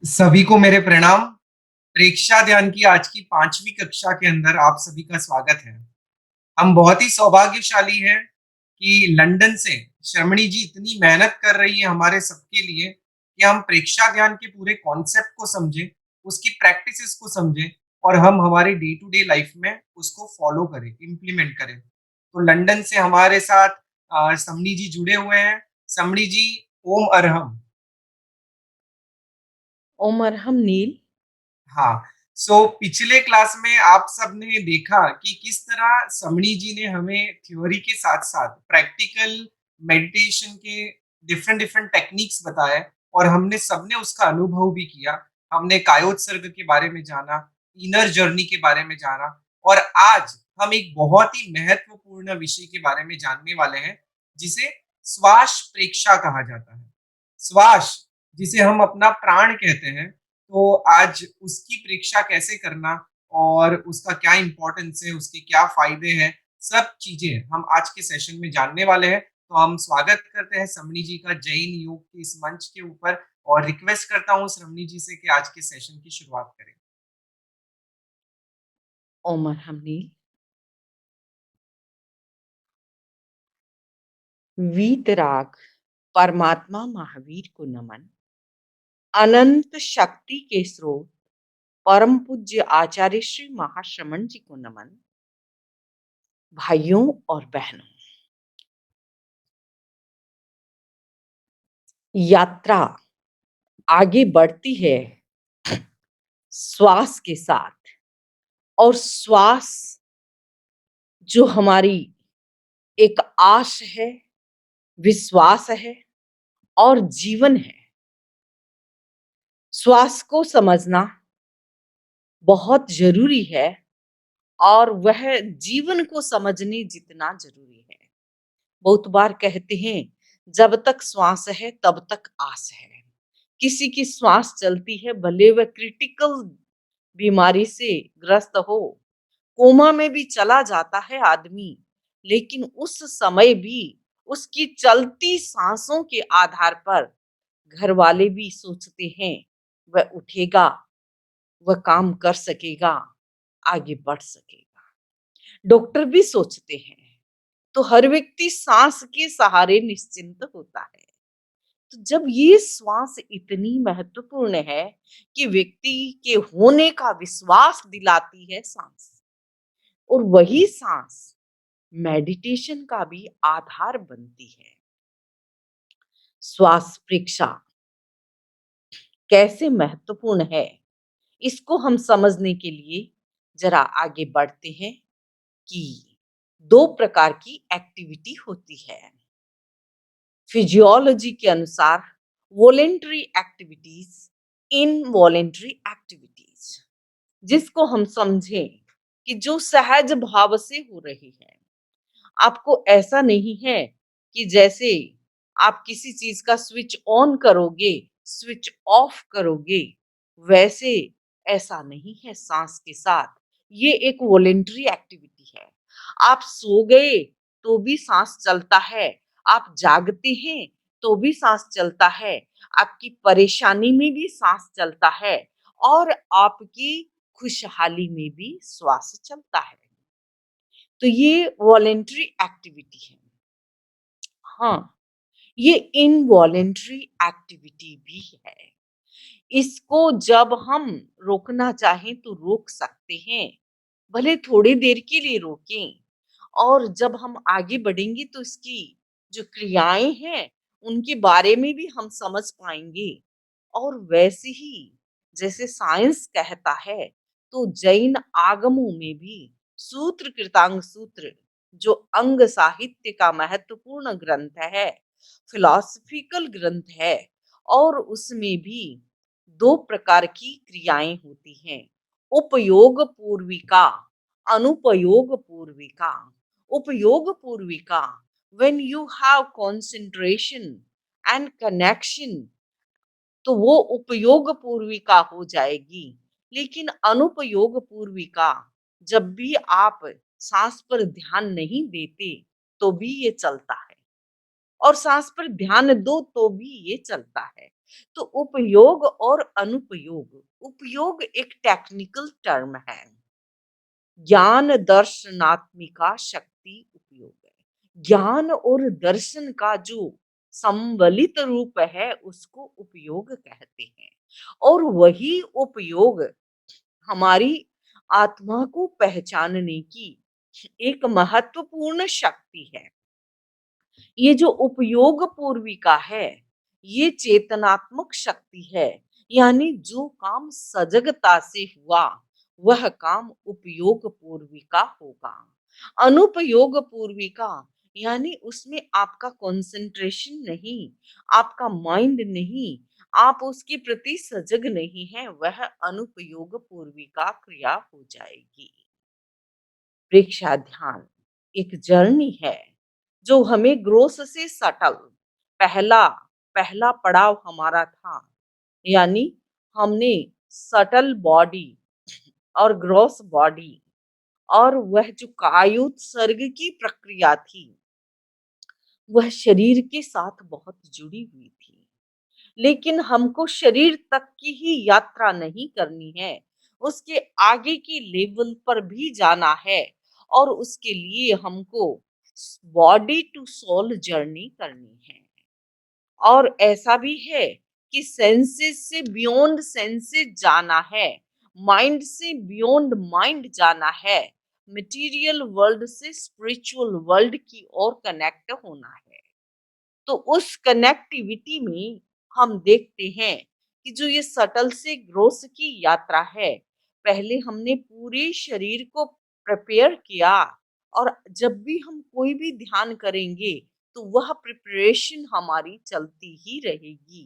सभी को मेरे प्रणाम। प्रेक्षा ध्यान की आज की 5वीं कक्षा के अंदर आप सभी का स्वागत है। हम बहुत ही सौभाग्यशाली हैं कि लंदन से शर्मणी जी इतनी मेहनत कर रही है हमारे सबके लिए कि हम प्रेक्षा ध्यान के पूरे कॉन्सेप्ट को समझें, उसकी प्रैक्टिसेस को समझें और हम हमारे डे टू डे लाइफ में उसको फॉलो करें, इम्प्लीमेंट करें। तो लंदन से हमारे साथ समणी जी जुड़े हुए हैं। समणी जी, ओम अरहम। उमर हम नील। हाँ, पिछले क्लास में आप सबने देखा कि किस तरह समणी जी ने हमें थ्योरी के साथ-साथ प्रैक्टिकल मेडिटेशन के डिफरेंट डिफरेंट टेक्निक्स बताए और हमने सबने उसका अनुभव भी किया। हमने कायोत्सर्ग के बारे में जाना, इनर जर्नी के बारे में जाना और आज हम एक बहुत ही महत्वपूर्ण विषय के बारे में जानने वाले हैं, जिसे श्वास प्रेक्षा कहा जाता है। श्वास, जिसे हम अपना प्राण कहते हैं, तो आज उसकी परीक्षा कैसे करना और उसका क्या इम्पोर्टेंस है, उसके क्या फ़ायदे हैं, सब चीज़ें हम आज के सेशन में जानने वाले हैं। तो हम स्वागत करते हैं समणी जी का जैन योग के इस मंच के ऊपर और रिक्वेस्ट करता हूँ समणी जी से कि आज के सेशन की शुरुआत करें। उमर हम नील। वीतराग परमात्मा महावीर को नमन। अनंत शक्ति के स्रोत परम पूज्य आचार्य श्री महाश्रमण जी को नमन। भाइयों और बहनों, यात्रा आगे बढ़ती है श्वास के साथ। और श्वास जो हमारी एक आश है, विश्वास है और जीवन है। श्वास को समझना बहुत जरूरी है और वह जीवन को समझने जितना जरूरी है। बहुत बार कहते हैं, जब तक श्वास है तब तक आस है। किसी की श्वास चलती है, भले वह क्रिटिकल बीमारी से ग्रस्त हो, कोमा में भी चला जाता है आदमी, लेकिन उस समय भी उसकी चलती सांसों के आधार पर घर वाले भी सोचते हैं वह उठेगा, वह काम कर सकेगा, आगे बढ़ सकेगा। डॉक्टर भी सोचते हैं। तो हर व्यक्ति सांस के सहारे निश्चिंत होता है। तो जब ये श्वास इतनी महत्वपूर्ण है कि व्यक्ति के होने का विश्वास दिलाती है सांस, और वही सांस मेडिटेशन का भी आधार बनती है। श्वास परीक्षा कैसे महत्वपूर्ण है, इसको हम समझने के लिए जरा आगे बढ़ते हैं कि दो प्रकार की एक्टिविटी होती है फिजियोलॉजी के अनुसार: वॉलेंटरी एक्टिविटीज, इनवॉलेंटरी एक्टिविटीज। जिसको हम समझें कि जो सहज भाव से हो रही है। आपको ऐसा नहीं है कि जैसे आप किसी चीज का स्विच ऑन करोगे, स्विच ऑफ करोगे, वैसे ऐसा नहीं है सांस के साथ। ये एक वॉलेंटरी एक्टिविटी है। आप सो गए तो भी सांस चलता है, आप जागते हैं तो भी सांस चलता है, आपकी परेशानी में भी सांस चलता है और आपकी खुशहाली में भी श्वास चलता है। तो ये वॉलेंटरी एक्टिविटी है। हाँ, ये इनवॉलेंटरी एक्टिविटी भी है। इसको जब हम रोकना चाहें तो रोक सकते हैं, भले थोड़ी देर के लिए रोकें। और जब हम आगे बढ़ेंगे तो इसकी जो क्रियाएं हैं उनके बारे में भी हम समझ पाएंगे। और वैसे ही जैसे साइंस कहता है, तो जैन आगमों में भी सूत्र कृतांग सूत्र, जो अंग साहित्य का महत्वपूर्ण ग्रंथ है, फिलॉसफिकल ग्रंथ है, और उसमें भी दो प्रकार की क्रियाएं होती हैं: उपयोग पूर्विका, अनुपयोग पूर्विका। उपयोग Poorvika, when you have concentration and connection, तो वो उपयोग पूर्विका हो जाएगी। लेकिन अनुपयोग पूर्विका, जब भी आप सांस पर ध्यान नहीं देते तो भी ये चलता है, और सांस पर ध्यान दो तो भी ये चलता है। तो उपयोग और अनुपयोग, उपयोग एक टेक्निकल टर्म है। ज्ञान दर्शनात्मिका शक्ति उपयोग है। ज्ञान और दर्शन का जो सम्मिलित रूप है उसको उपयोग कहते हैं। और वही उपयोग हमारी आत्मा को पहचानने की एक महत्वपूर्ण शक्ति है। ये जो उपयोग पूर्विका है, ये चेतनात्मक शक्ति है। यानी जो काम सजगता से हुआ, वह काम उपयोग पूर्विका होगा। अनुपयोग पूर्विका यानी उसमें आपका कंसंट्रेशन नहीं, आपका माइंड नहीं, आप उसके प्रति सजग नहीं है, वह अनुपयोग पूर्विका क्रिया हो जाएगी। प्रेक्षा ध्यान एक जर्नी है जो हमें ग्रोस से सटल पहला पहला पड़ाव हमारा था। यानी हमने सटल बॉडी और ग्रॉस बॉडी और वह जो कायोत्सर्ग की प्रक्रिया थी, वह शरीर के साथ बहुत जुड़ी हुई थी। लेकिन हमको शरीर तक की ही यात्रा नहीं करनी है, उसके आगे की लेवल पर भी जाना है। और उसके लिए हमको बॉडी टू सोल जर्नी करनी है। और ऐसा भी है कि सेंसेस से बियॉन्ड सेंसेस जाना है, माइंड से बियॉन्ड माइंड जाना है, मटेरियल वर्ल्ड से स्पिरिचुअल वर्ल्ड की ओर कनेक्ट होना है। तो उस कनेक्टिविटी में हम देखते हैं कि जो ये सटल से ग्रोथ की यात्रा है, पहले हमने पूरे शरीर को प्रिपेयर किया। और जब भी हम कोई भी ध्यान करेंगे तो वह प्रिपरेशन हमारी चलती ही रहेगी,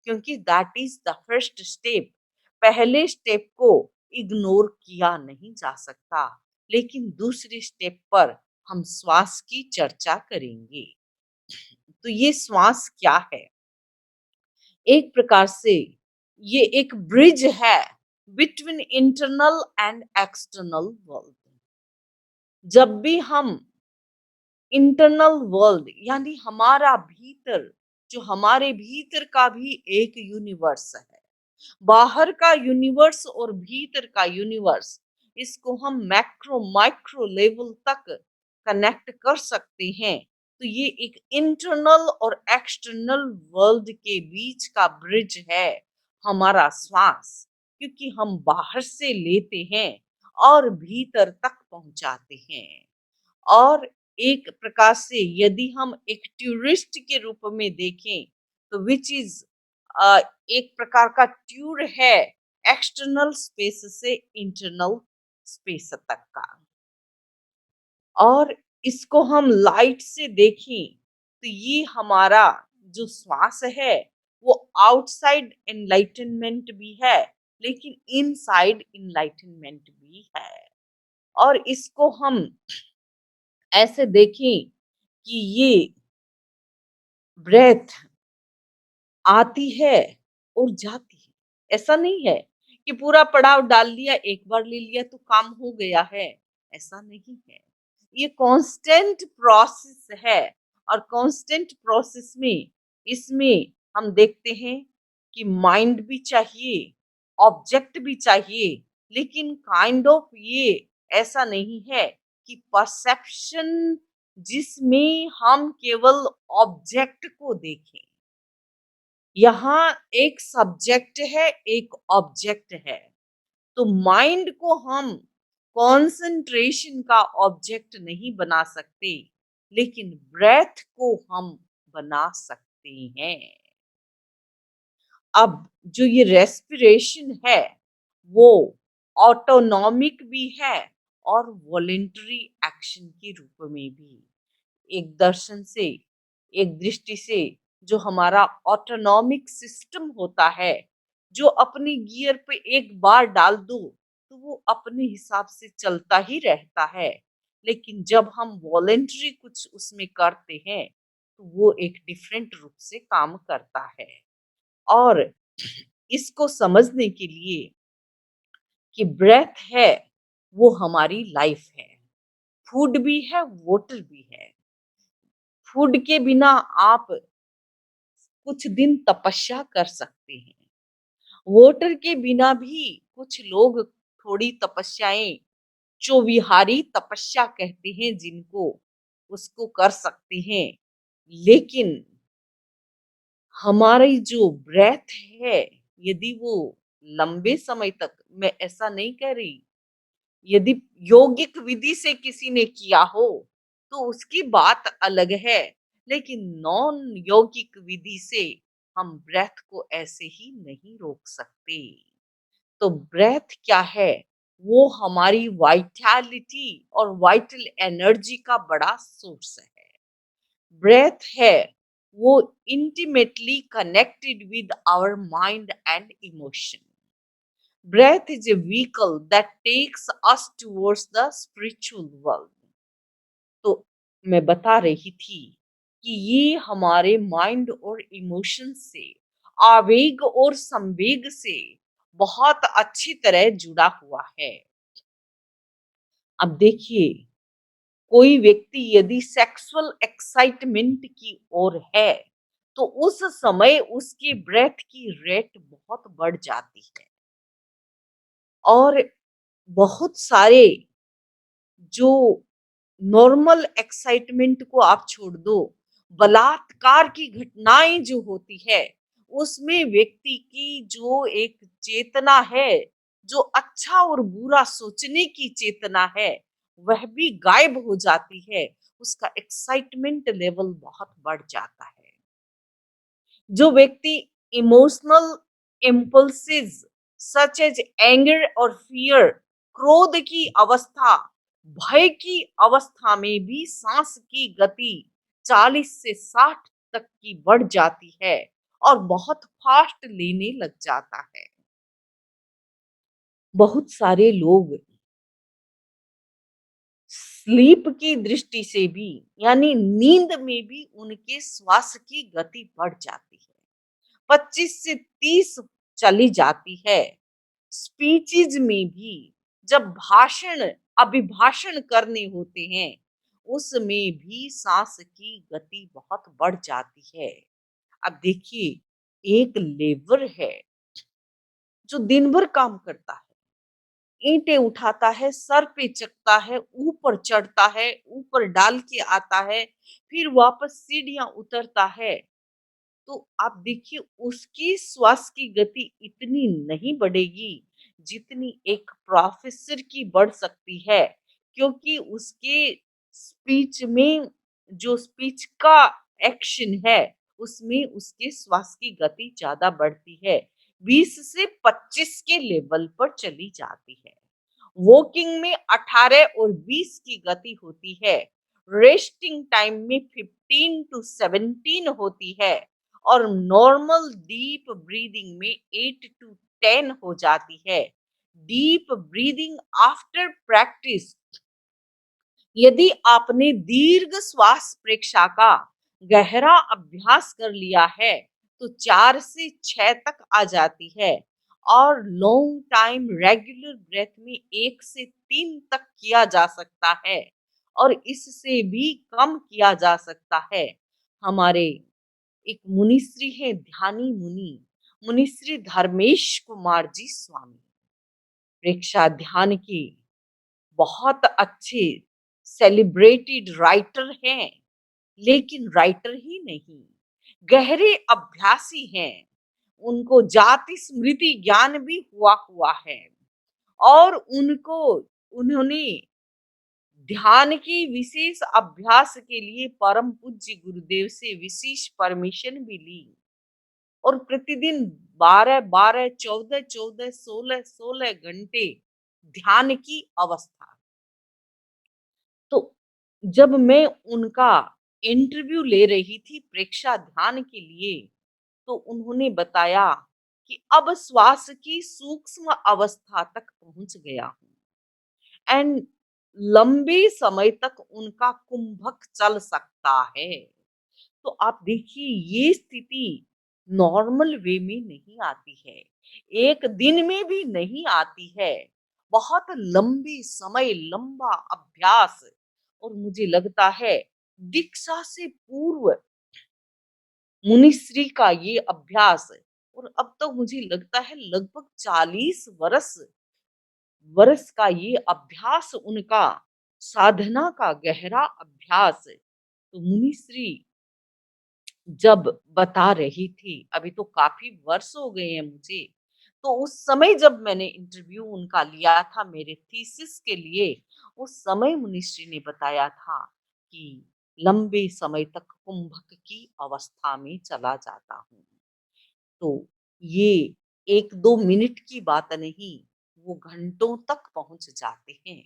क्योंकि that is the first step. पहले स्टेप को इग्नोर किया नहीं जा सकता, लेकिन दूसरे स्टेप पर हम श्वास की चर्चा करेंगे। तो ये श्वास क्या है? एक प्रकार से ये एक ब्रिज है between internal and external world. जब भी हम इंटरनल वर्ल्ड यानी हमारा भीतर, जो हमारे भीतर का भी एक यूनिवर्स है, बाहर का यूनिवर्स और भीतर का यूनिवर्स, इसको हम मैक्रो माइक्रो लेवल तक कनेक्ट कर सकते हैं। तो ये एक इंटरनल और एक्सटर्नल वर्ल्ड के बीच का ब्रिज है हमारा श्वास, क्योंकि हम बाहर से लेते हैं और भीतर तक पहुंचाते हैं। और एक प्रकार से यदि हम एक टूरिस्ट के रूप में देखें, तो विच इज एक प्रकार का ट्यूर है एक्सटर्नल स्पेस से इंटरनल स्पेस तक का। और इसको हम लाइट से देखें तो ये हमारा जो श्वास है वो आउटसाइड एनलाइटनमेंट भी है, लेकिन इनसाइड इनलाइटनमेंट भी है। और इसको हम ऐसे देखें कि ये ब्रेथ आती है और जाती है। ऐसा नहीं है कि पूरा पड़ाव डाल लिया, एक बार ले लिया तो काम हो गया है, ऐसा नहीं है। ये कांस्टेंट प्रोसेस है। और कांस्टेंट प्रोसेस में इसमें हम देखते हैं कि माइंड भी चाहिए, ऑब्जेक्ट भी चाहिए, लेकिन काइंड ऑफ ये ऐसा नहीं है कि परसेप्शन जिसमें हम केवल ऑब्जेक्ट को देखें। यहाँ एक सब्जेक्ट है, एक ऑब्जेक्ट है। तो माइंड को हम कंसंट्रेशन का ऑब्जेक्ट नहीं बना सकते, लेकिन ब्रेथ को हम बना सकते हैं। अब जो ये रेस्पिरेशन है वो ऑटोनॉमिक भी है और वॉलेंटरी एक्शन के रूप में भी। एक दर्शन से, एक दृष्टि से, जो हमारा ऑटोनॉमिक सिस्टम होता है, जो अपनी गियर पे एक बार डाल दो तो वो अपने हिसाब से चलता ही रहता है। लेकिन जब हम वॉलेंटरी कुछ उसमें करते हैं तो वो एक डिफरेंट रूप से काम करता है। और इसको समझने के लिए कि ब्रेथ है वो हमारी लाइफ है, फूड भी है, वाटर भी है। फूड के बिना आप कुछ दिन तपस्या कर सकते हैं। वाटर के बिना भी कुछ लोग थोड़ी तपस्याएँ, चौविहारी तपस्या कहते हैं जिनको, उसको कर सकते हैं। लेकिन हमारी जो ब्रेथ है, यदि वो लंबे समय तक, मैं ऐसा नहीं कह रही, यदि यौगिक विधि से किसी ने किया हो, तो उसकी बात अलग है। लेकिन नॉन यौगिक विधि से हम ब्रेथ को ऐसे ही नहीं रोक सकते। तो ब्रेथ क्या है? वो हमारी वाइटैलिटी और वाइटल एनर्जी का बड़ा सोर्स है। ब्रेथ है वो intimately connected with our mind and emotion. Breath is a vehicle that takes us towards the spiritual world. तो मैं बता रही थी कि ये हमारे माइंड और इमोशन से, आवेग और संवेग से बहुत अच्छी तरह जुड़ा हुआ है। अब देखिए, कोई व्यक्ति यदि सेक्सुअल एक्साइटमेंट की ओर है, तो उस समय उसकी ब्रेथ की रेट बहुत बढ़ जाती है। और बहुत सारे जो नॉर्मल एक्साइटमेंट को आप छोड़ दो, बलात्कार की घटनाएं जो होती है, उसमें व्यक्ति की जो एक चेतना है, जो अच्छा और बुरा सोचने की चेतना है, वह भी गायब हो जाती है। उसका एक्साइटमेंट लेवल बहुत बढ़ जाता है। जो व्यक्ति emotional impulses such as anger और फियर, क्रोध की अवस्था, भय की अवस्था में भी सांस की गति 40 से 60 तक की बढ़ जाती है और बहुत फास्ट लेने लग जाता है। बहुत सारे लोग स्लीप की दृष्टि से भी, यानी नींद में भी उनके श्वास की गति बढ़ जाती है, 25 से 30 चली जाती है। स्पीचेज में भी जब भाषण, अभिभाषण करने होते हैं, उसमें भी सांस की गति बहुत बढ़ जाती है। अब देखिए, एक लेबर है जो दिन भर काम करता है, ईंटें उठाता है, सर पे चकता है, ऊपर चढ़ता है, ऊपर डाल के आता है, फिर वापस सीढ़ियां उतरता है। तो आप देखिए, उसकी श्वास की गति इतनी नहीं बढ़ेगी जितनी एक प्रोफेसर की बढ़ सकती है, क्योंकि उसके स्पीच में, जो स्पीच का एक्शन है, उसमें उसके श्वास की गति ज्यादा बढ़ती है, 20 से 25 के लेवल पर चली जाती है। वॉकिंग में 18 और 20 की गति होती है, रेस्टिंग टाइम में 15 टू 17 होती है, और नॉर्मल डीप ब्रीदिंग में 8 टू 10 हो जाती है। डीप ब्रीदिंग आफ्टर प्रैक्टिस, यदि आपने दीर्घ श्वास प्रेक्षा का गहरा अभ्यास कर लिया है, तो 4 से 6 तक आ जाती है। और लॉन्ग टाइम रेगुलर ब्रेथ में 1 से 3 तक किया जा सकता है, और इससे भी कम किया जा सकता है। हमारे एक मुनिश्री है, ध्यानी मुनि, मुनिश्री धर्मेश कुमार जी स्वामी, प्रेक्षा ध्यान के बहुत अच्छे सेलिब्रेटेड राइटर हैं। लेकिन राइटर ही नहीं, गहरे अभ्यासी हैं। उनको जाति स्मृति ज्ञान भी हुआ है, और उनको, उन्होंने ध्यान की विशेष अभ्यास के लिए परम पूज्य गुरुदेव से विशेष परमिशन भी ली, और प्रतिदिन 12-12, 14-14, 16-16 घंटे ध्यान की अवस्था। तो जब मैं उनका इंटरव्यू ले रही थी प्रेक्षा ध्यान के लिए, तो उन्होंने बताया कि अब श्वास की सूक्ष्म अवस्था तक पहुंच गया हूँ, एंड लंबे समय तक उनका कुंभक चल सकता है। तो आप देखिए, ये स्थिति नॉर्मल वे में नहीं आती है, एक दिन में भी नहीं आती है। बहुत लंबी समय, लंबा अभ्यास, और मुझे लगता है दीक्षा से पूर्व मुनिश्री का ये अभ्यास, और अब तो मुझे लगता है लगभग 40 वर्ष का ये अभ्यास उनका, साधना का गहरा अभ्यास। तो मुनिश्री जब बता रही थी, अभी तो काफ़ी वर्ष हो गए हैं मुझे, तो उस समय जब मैंने इंटरव्यू उनका लिया था मेरे थीसिस के लिए, उस समय मुनिश्री ने बताया था कि लंबे समय तक कुंभक की अवस्था में चला जाता हूँ। तो ये 1-2 मिनट की बात नहीं, वो घंटों तक पहुँच जाते हैं।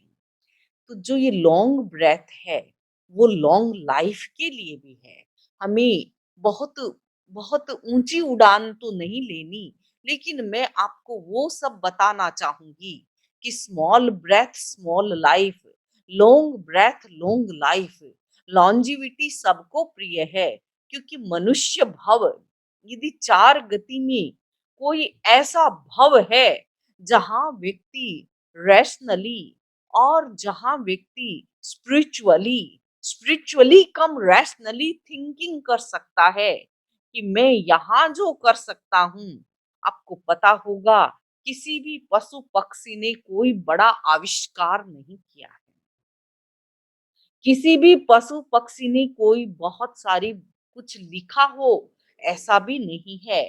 तो जो ये लॉन्ग ब्रेथ है, वो लॉन्ग लाइफ के लिए भी है। हमें बहुत बहुत ऊँची उड़ान तो नहीं लेनी, लेकिन मैं आपको वो सब बताना चाहूँगी कि small breath small life, long breath long life, longevity सबको प्रिय है, क्योंकि मनुष्य भव, यदि 4 गति में कोई ऐसा भव है, जहाँ व्यक्ति रैशनली और जहाँ व्यक्ति स्पिरिचुअली स्पिरिचुअली कम रैशनली थिंकिंग कर सकता है कि मैं यहाँ जो कर सकता हूँ, आपको पता होगा किसी भी पशु पक्षी ने कोई बड़ा आविष्कार नहीं किया है। किसी भी पशु पक्षी ने कोई बहुत सारी कुछ लिखा हो, ऐसा भी नहीं है।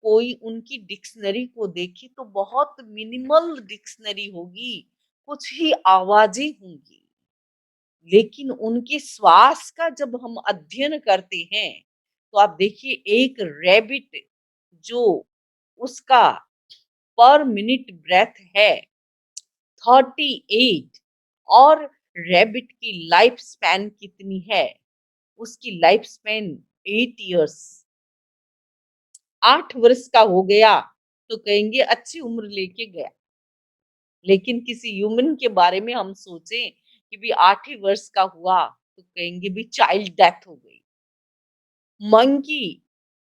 कोई उनकी डिक्शनरी को देखे तो बहुत मिनिमल डिक्शनरी होगी, कुछ ही आवाजें होंगी। लेकिन उनके श्वास का जब हम अध्ययन करते हैं, तो आप देखिए एक रैबिट जो उसका पर मिनट ब्रेथ है 38, और रैबिट की लाइफ स्पैन कितनी है? उसकी लाइफ स्पैन 8 इयर्स, 8 वर्ष का हो गया तो कहेंगे अच्छी उम्र लेके गया। लेकिन किसी ह्यूमन के बारे में हम सोचें कि भी 8 ही वर्ष का हुआ तो कहेंगे भी चाइल्ड डेथ हो गई। मंकी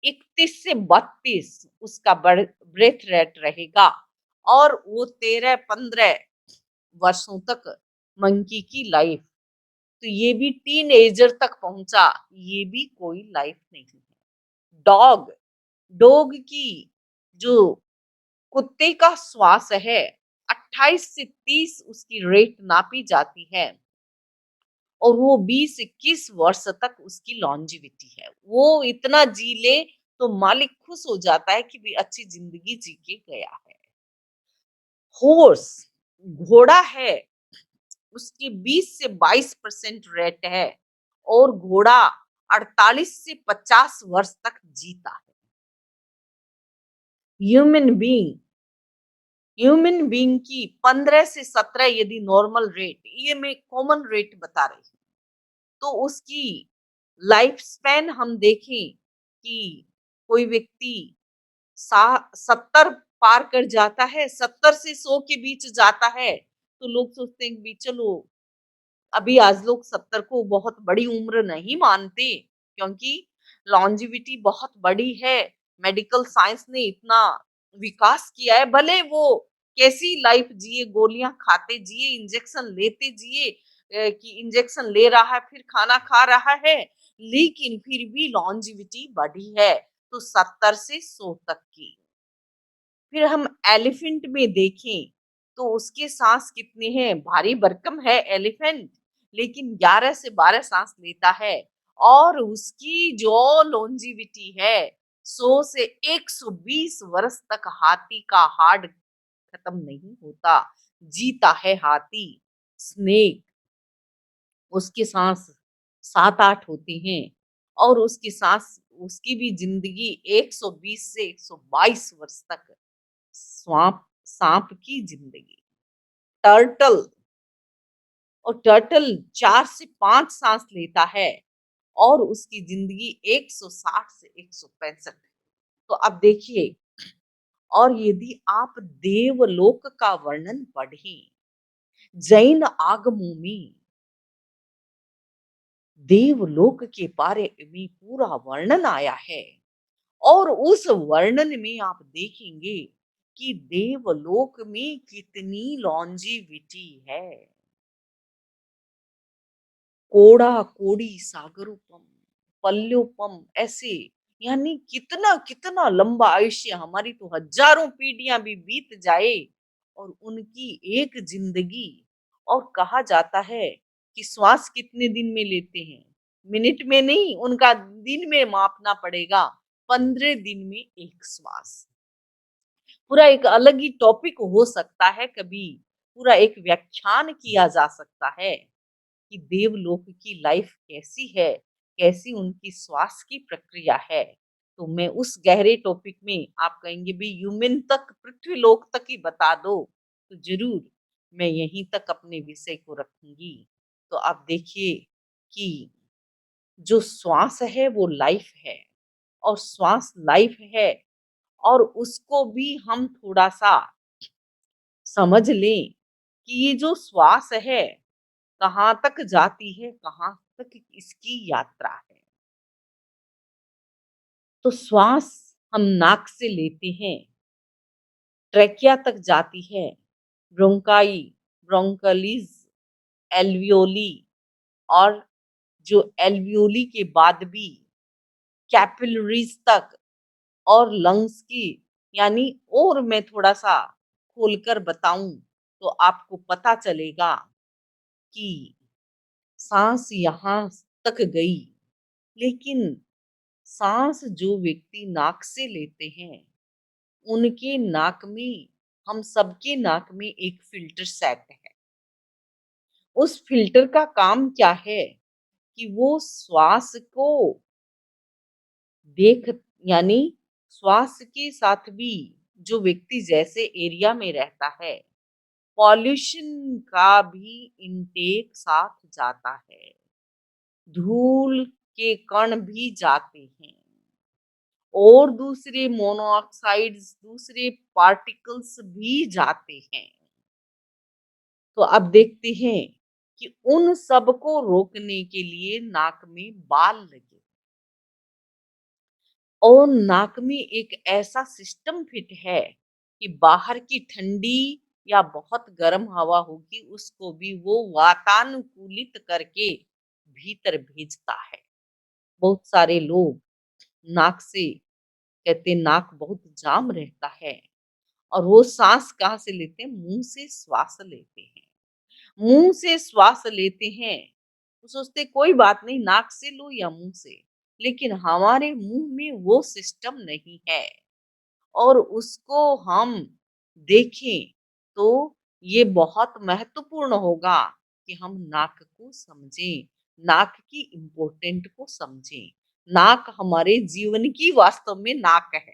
31 से 32 उसका ब्रेथ रेट रहेगा, और वो 13-15 वर्षों तक मंकी की लाइफ। तो ये भी टीनेजर तक पहुंचा, ये भी कोई लाइफ नहीं है। डॉग डॉग की जो कुत्ते का श्वास है, 28 से 30 उसकी रेट नापी जाती है, और वो 20-21 वर्ष तक उसकी लॉन्जेविटी है। वो इतना जी ले तो मालिक खुश हो जाता है कि भी अच्छी जिंदगी जी के गया है। हॉर्स घोड़ा है, उसकी 20 से 22% रेट है, और घोड़ा 48 से 50 वर्ष तक जीता है। ह्यूमन बीइंग ह्यूमन बीइंग की 15 से 17 यदि नॉर्मल रेट, ये मैं कॉमन रेट बता रही हूँ, तो उसकी लाइफ स्पैन हम देखें कि कोई व्यक्ति 70 पार कर जाता है, 70 से 100 के बीच जाता है, तो लोग सोचते हैं कि चलो, अभी आज लोग 70 को बहुत बड़ी उम्र नहीं मानते, क्योंकि लॉन्जेविटी बहुत बड़ी है। मेडिकल साइंस ने इतना विकास किया है, भले वो कैसी लाइफ जिए, गोलियां खाते जिए, इंजेक्शन लेते जिए, कि इंजेक्शन ले रहा है फिर खाना खा रहा है, लेकिन फिर भी लॉन्जेविटी बढ़ी है, तो 70 से 100 तक की। फिर हम एलिफेंट में देखें तो उसके सांस कितने हैं, भारी भरकम है एलिफेंट, लेकिन 11 से 12 सांस लेता है, और उसकी जो लॉन्जिविटी है 100 से 120 वर्ष तक हाथी का हार्ट खत्म नहीं होता, जीता है हाथी। स्नेक, उसकी सांस 7-8 होती हैं, और उसकी सांस, उसकी भी जिंदगी 120 से 122 वर्ष तक। स्वांप सांप की जिंदगी। टर्टल, और टर्टल 4 से 5 सांस लेता है, और उसकी जिंदगी 160 से 165। तो अब देखिए, और यदि आप देवलोक का वर्णन पढ़ें, जैन आगमों में देवलोक के बारे में पूरा वर्णन आया है, और उस वर्णन में आप देखेंगे कि देवलोक में कितनी लॉन्जिविटी है। कोड़ा कोड़ी सागरोपम, पल्योपम, ऐसे यानी कितना-कितना लंबा आयुष्य, हमारी तो हज़ारों पीढ़ियाँ भी बीत जाए और उनकी एक ज़िंदगी। और कहा जाता है कि श्वास कितने दिन में लेते हैं? मिनट में नहीं, उनका दिन में मापना पड़ेगा, 15 दिन में 1 श्वास। पूरा एक अलग ही टॉपिक हो सकता है कभी, पूरा एक व्याख्यान किया जा सकता है कि देवलोक की लाइफ कैसी है, कैसी उनकी श्वास की प्रक्रिया है। तो मैं उस गहरे टॉपिक में, आप कहेंगे भई ह्यूमन तक, पृथ्वीलोक तक ही बता दो, तो ज़रूर मैं यहीं तक अपने विषय को रखूँगी। तो आप देखिए कि जो श्वास है वो लाइफ है, और श्वास लाइफ है, और उसको भी हम थोड़ा-सा समझ लें कि ये जो श्वास है, कहाँ तक जाती है, कहाँ तक इसकी यात्रा है। तो श्वास हम नाक से लेते हैं, ट्रेकिया तक जाती है, ब्रोंकाई, ब्रोंकलिस, एल्वियोली, और जो एल्वियोली के बाद भी कैपिलरीज़ तक, और लंग्स की, यानी और मैं थोड़ा-सा खोलकर बताऊँ तो आपको पता चलेगा कि साँस यहाँ तक गई, लेकिन साँस जो व्यक्ति नाक से लेते हैं, उनके नाक में, हम सबके नाक में एक फ़िल्टर सेट है। उस फ़िल्टर का काम क्या है कि वो श्वास को देख, यानी श्वास के साथ भी, जो व्यक्ति जैसे एरिया में रहता है, पॉल्यूशन का भी इनटेक साथ जाता है। धूल के कण भी जाते हैं, और दूसरे मोनोऑक्साइड्स, दूसरे पार्टिकल्स भी जाते हैं। तो अब देखते हैं कि उन सब को रोकने के लिए नाक में बाल लगे, और नाक में एक ऐसा सिस्टम फिट है कि बाहर की ठंडी या बहुत गर्म हवा होगी, उसको भी वो वातानुकूलित करके भीतर भेजता है। बहुत सारे लोग नाक से, कहते हैं नाक बहुत जाम रहता है, और वो सांस कहाँ से लेते हैं? मुंह से श्वास लेते हैं। मुंह से श्वास लेते हैं, तो सोचते कोई बात नहीं, नाक से लो या मुंह से, लेकिन हमारे मुंह में वो सिस्टम नहीं है, और उसको हम देखें तो ये बहुत महत्वपूर्ण होगा कि हम नाक को समझें, नाक की इम्पोर्टेंट को समझें। नाक हमारे जीवन की वास्तव में नाक है।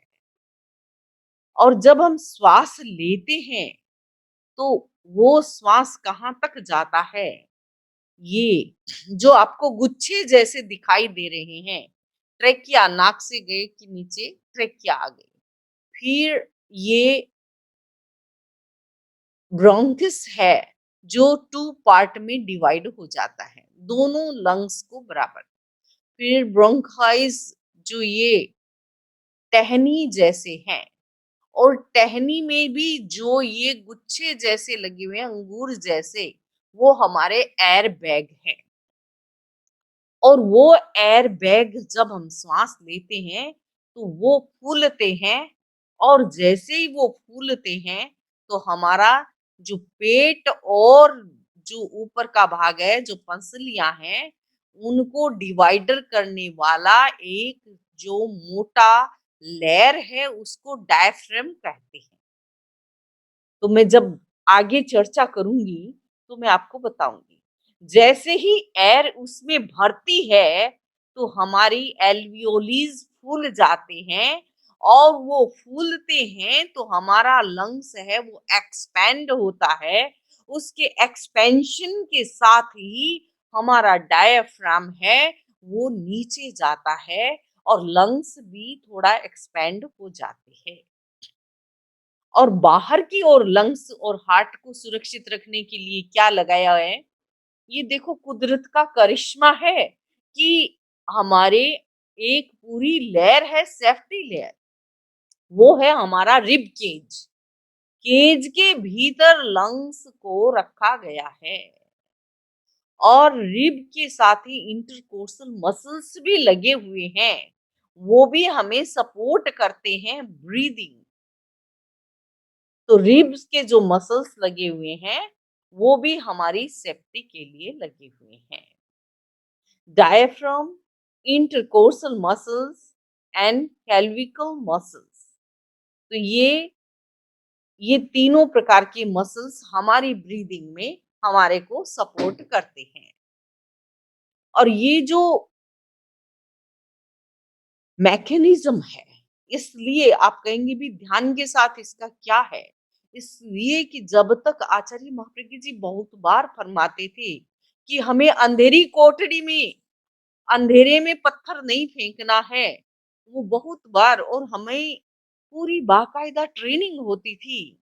और जब हम श्वास लेते हैं, तो वो श्वास कहाँ तक जाता है? ये जो आपको गुच्छे जैसे दिखाई दे रहे हैं, ट्रेकिया, नाक से गए कि नीचे ट्रेकिया आ गई। फिर ये ब्रोंकिस है, जो 2 पार्ट में डिवाइड हो जाता है, दोनों लंग्स को बराबर। फिर ब्रोंकाइज़, जो ये टहनी जैसे हैं, और टहनी में भी जो ये गुच्छे जैसे लगे हुए हैं, अंगूर जैसे, वो हमारे एयर बैग हैं। और वो एयर बैग जब हम श्वास लेते हैं, तो वो फूलते हैं, और जैसे ही वो फूलते हैं, तो हमारा जो पेट और जो ऊपर का भाग है, जो पसलियाँ हैं, उनको डिवाइडर करने वाला एक जो मोटा लेयर है, उसको डायफ्राम कहते हैं। तो मैं जब आगे चर्चा करूँगी, तो मैं आपको बताऊँगी। जैसे ही एयर उसमें भरती है, तो हमारी एल्वियोलीज़ फूल जाते हैं, और वो फूलते हैं, तो हमारा लंग्स है वो एक्सपैंड होता है। उसके एक्सपेंशन के साथ ही हमारा डायफ्राम है, वो नीचे जाता है, और लंग्स भी थोड़ा एक्सपैंड हो जाते हैं। और बाहर की ओर लंग्स और हार्ट को सुरक्षित रखने के लिए क्या लगाया है? ये देखो कुदरत का करिश्मा है कि हमारे एक पूरी लेयर है, सेफ्टी लेयर, वो है हमारा रिब केज। केज के भीतर लंग्स को रखा गया है, और रिब के साथ ही इंटरकोस्टल मसल्स भी लगे हुए हैं। वो भी हमें सपोर्ट करते हैं ब्रीदिंग। तो रिब्स के जो मसल्स लगे हुए हैं, वो भी हमारी सेफ्टी के लिए लगे हुए हैं। Diaphragm, intercostal muscles and clavicle muscles. तो ये तीनों प्रकार के मसल्स हमारी ब्रीदिंग में हमारे को सपोर्ट करते हैं। और ये जो मैकेनिज्म है, इसलिए आप कहेंगे भी ध्यान के साथ इसका क्या है? इसलिए कि जब तक आचार्य महाप्रज्ञ जी बहुत बार फरमाते थे कि हमें अंधेरी कोठरी में अंधेरे में पत्थर नहीं फेंकना है, वो बहुत बार, और हमें पूरी बाकायदा ट्रेनिंग होती थी।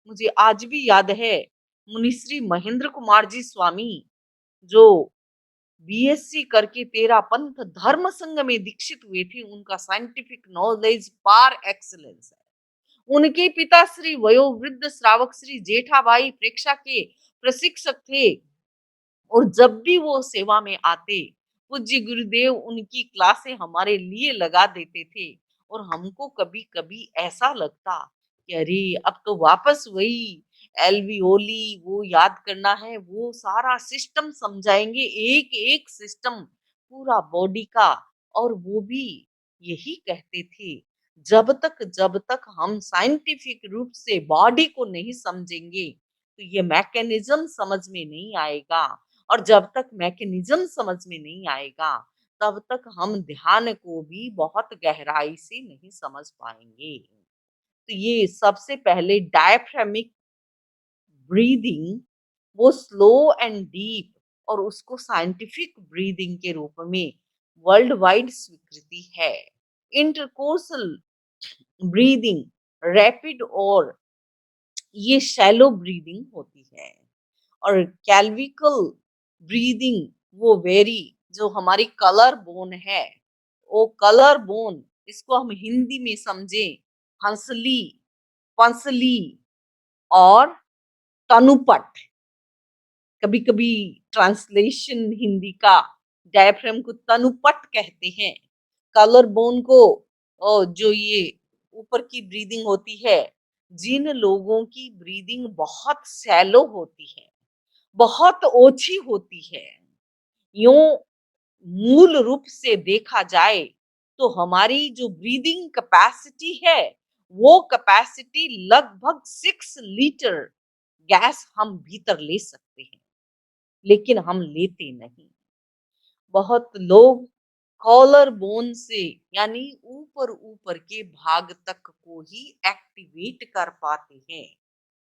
मुझे आज भी याद है, मुनिश्री महेंद्र कुमार जी स्वामी, जो बीएससी करके तेरा पंथ धर्म संघ में दीक्षित हुए थे, उनका साइंटिफिक नॉलेज पार एक्सीलेंस है। उनके पिता श्री वयोवृद्ध श्रावक श्री जेठाबाई प्रेक्षा के प्रशिक्षक थे, और जब भी वो सेवा में आते, पूज्य गुरुदेव उनकी क्लासें हमारे लिए लगा देते थे। और हमको कभी कभी ऐसा लगता कि अरे अब तो वापस वही एल्वियोली वो याद करना है, वो सारा सिस्टम समझाएंगे, एक एक सिस्टम पूरा बॉडी का। और वो भी यही कहते थे, जब तक हम साइंटिफिक रूप से बॉडी को नहीं समझेंगे, तो ये मैकेनिज्म समझ में नहीं आएगा। और जब तक मैकेनिज्म समझ में नहीं आएगा, तब तक हम ध्यान को भी बहुत गहराई से नहीं समझ पाएंगे। तो ये सबसे पहले डायफ्रामिक ब्रीदिंग, वो स्लो एंड डीप, और उसको साइंटिफिक ब्रीदिंग के रूप में वर्ल्ड वाइड स्वीकृति है। इंटरकोर्सल ब्रीदिंग रैपिड, और ये शैलो ब्रीदिंग होती है। और कैल्विकल ब्रीदिंग वो वेरी, जो हमारी कलर बोन है, वो कलर बोन, इसको हम हिंदी में समझे हंसली, पंसली और तनुपट। कभी कभी ट्रांसलेशन हिंदी का डायफ्राम को तनुपट कहते हैं। कलर बोन को, जो ये ऊपर की ब्रीदिंग होती है, जिन लोगों की ब्रीदिंग बहुत सैलो होती है, बहुत ओछी होती है, यूं मूल रूप से देखा जाए, तो हमारी जो ब्रीदिंग कैपेसिटी है, वो कैपेसिटी लगभग 6 लीटर गैस हम भीतर ले सकते हैं, लेकिन हम लेते नहीं। बहुत लोग कॉलर बोन से, यानी ऊपर ऊपर के भाग तक को ही एक्टिवेट कर पाते हैं।